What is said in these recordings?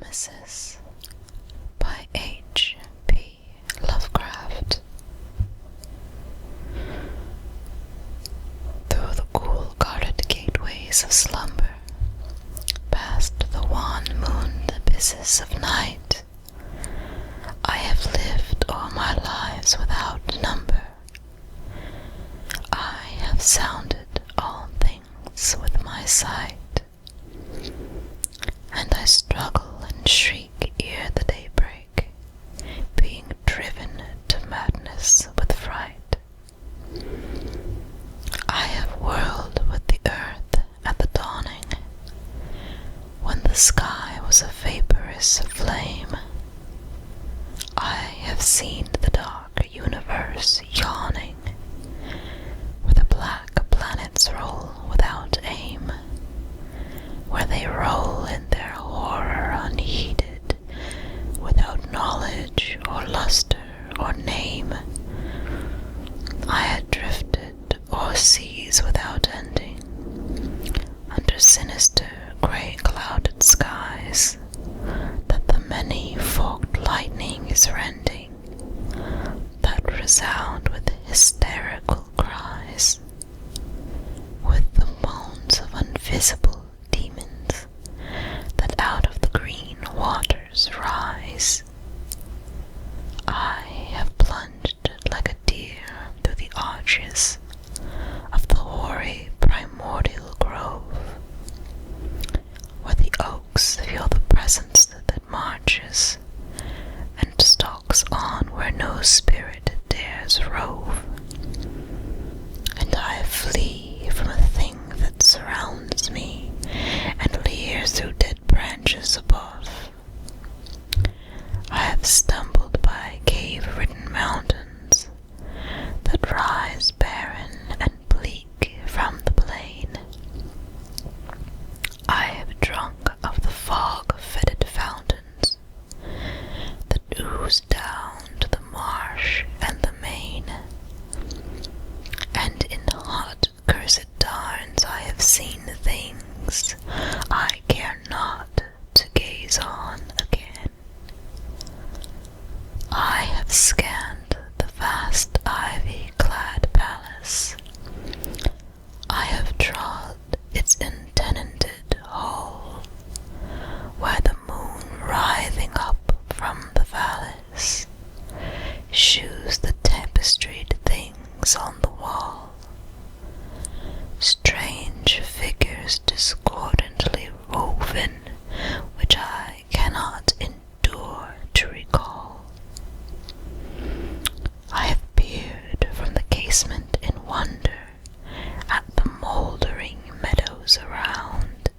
Nemesis by H.P. Lovecraft. Through the cool guarded gateways of slumber, past the wan-mooned abysses of night, I have lived all my lives without number. I have sounded all things with my sight, and I struggle and shriek ere the daybreak, being driven to madness with fright. I have whirled with the earth at the dawning, when the sky was a vaporous flame. I have seen the dark universe yawning, where the black planets roll without aim, where they roll in their horror unheeded, without knowledge or luster or name. I had drifted o'er seas without ending, under sinister grey clouded skies, that the many-forked lightning is rending, that resound with hysterical cries, with the moans of invisible demons that out of the green waters rise. I have plunged like a deer through the arches of the hoary primordial grove, where the oaks feel the presence that marches and stalks on where no spirit dares rove. And I flee from a thing that surrounds me and leers through dead branches above. I have stumbled by cave-ridden mountains that rise barren and bleak from the plain. I have drunk of the fog-fetid fountains that ooze down to the marsh and the main, and in hot cursed tarns I have seen things I care not to gaze on again. I have scanned the vast ivy-clad palace. I have trod its untenanted hall, where the moon writhing up from the valleys shews the tapestried things on the wall, strange figures discordantly woven, which I cannot endure to recall. I have peered from the casement in wonder at the mouldering meadows around,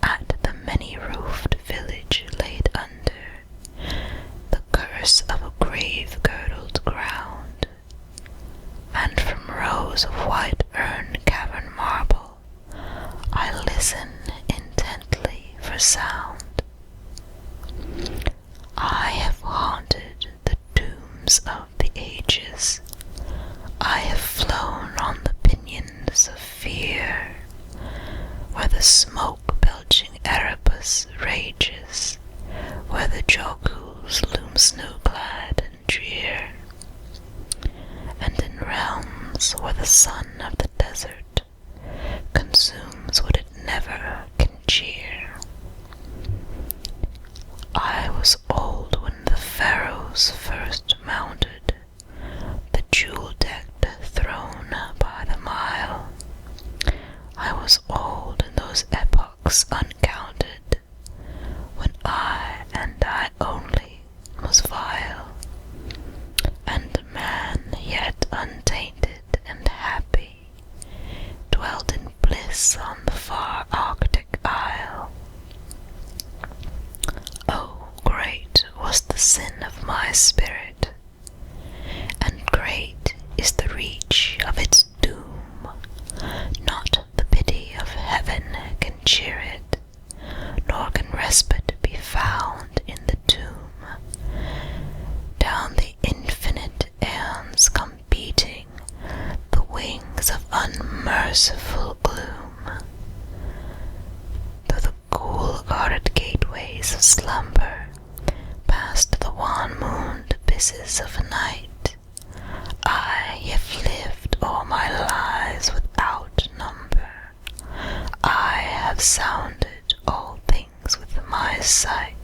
at the many-roofed village laid under the curse of a grave-girdled ground, and from rows of white urn-cavern marble I listen intently for sound. I have haunted the tombs of the ages. I have flown on the pinions of fear, where the smoke-belching Erebus rages, where the Jokuls loom snow-clad and drear, and in realms where the sun of the desert consumes what it never can cheer. I was old when the pharaohs first mounted the jewel-decked throne by the mile. I was old in those epochs days of slumber, past the wan-mooned abysses of a night, I have lived all my lives without number. I have sounded all things with my sight,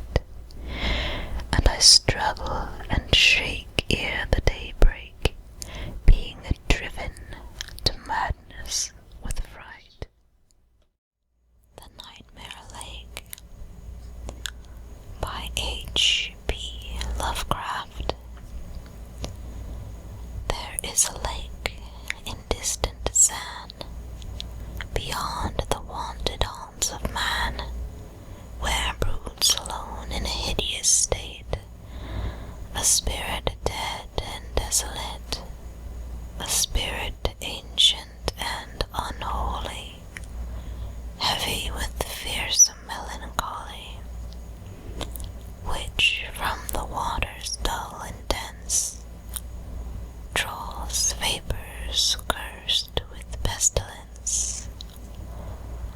and I struggle and shake ere the day break, being driven to madness with fright. The Nightmare Lake by H.P. Lovecraft. There is a lake in distant Zan, beyond the wonted haunts of man, where broods alone in a hideous state a spirit dead and desolate, a spirit ancient and unholy, heavy with fearsome melancholy, which from the waters dull and dense draws vapors cursed with pestilence.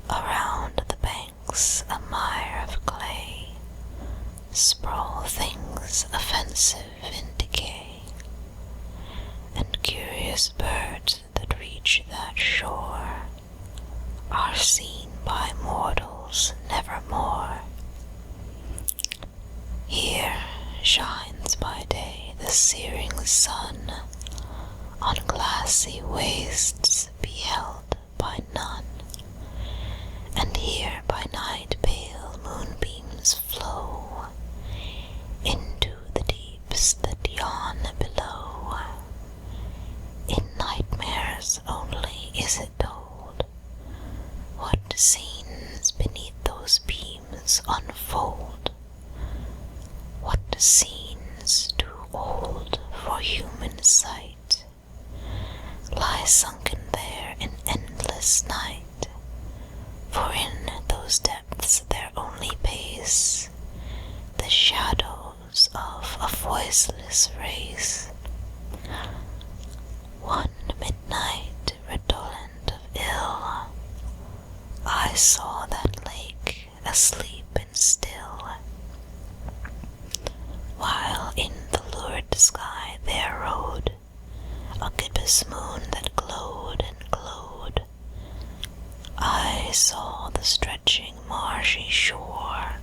Around the banks a mire of clay sprawl things offensive in decay, and curious birds that reach that shore are seen by mortals nevermore. Here shines by day the searing sun on glassy wastes beheld by none, and here by night pale moonbeams flow into the deeps that yawn below. In nightmares only is it told what scenes beneath those beams unfold, what scenes too old for human sight lie sunken there in endless night. For in those depths there only pace the shadows of a voiceless race. One midnight, redolent of ill, I saw that lake asleep and still, while in the lurid sky there rode a gibbous moon that glowed and glowed. I saw the stretching marshy shore,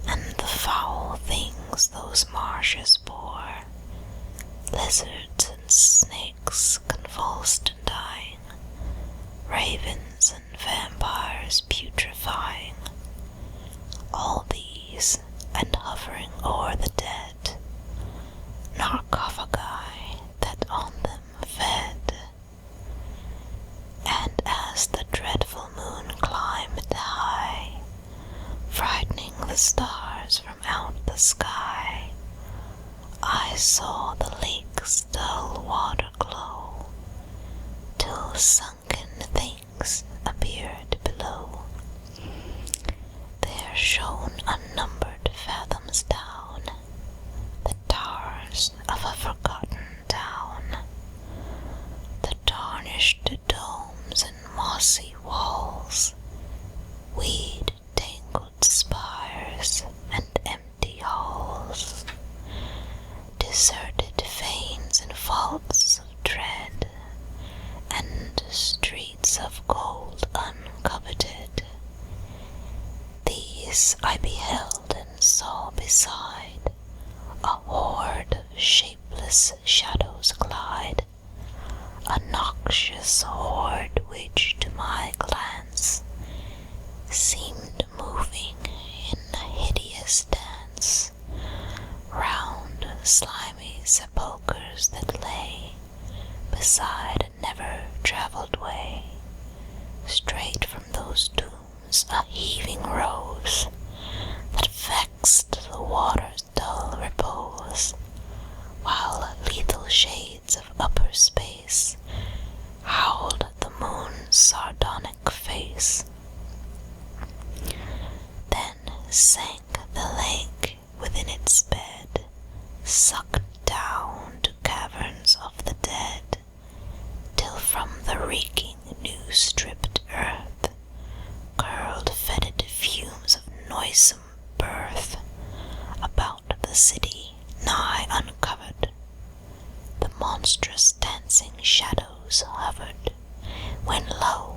and the foul things those marshes bore, lizards and snakes convulsed and dying, ravens and vampires putrefying. All these, and hovering o'er the dead, sarcophagi that on them fed. And as the dreadful moon climbed high, frightening the stars from out the sky, I saw the lake's dull water glow, till sunken things appeared below. There shone unnumbered fathoms down the towers of a forgotten town, the tarnished domes and mossy walls, weed-tangled spires and empty halls, deserted fanes and vaults of dread, and streets of gold uncoveted. These I beheld and saw beside a horde of shapeless shadows glide, a noxious horde which to my glance seemed moving in a hideous dance round slimy sepulchres that lay beside a never-travelled way. Straight from those tombs a heaving rose that vexed the water's dull repose, while lethal shades of upper space howled at the moon's sardonic face. Then sank the lake within its bed, sucked down to caverns of the dead, till from the reeking new-stripped earth curled fetid fumes of noisome birth. about the city nigh uncovered. The monstrous dancing shadows hovered, when lo,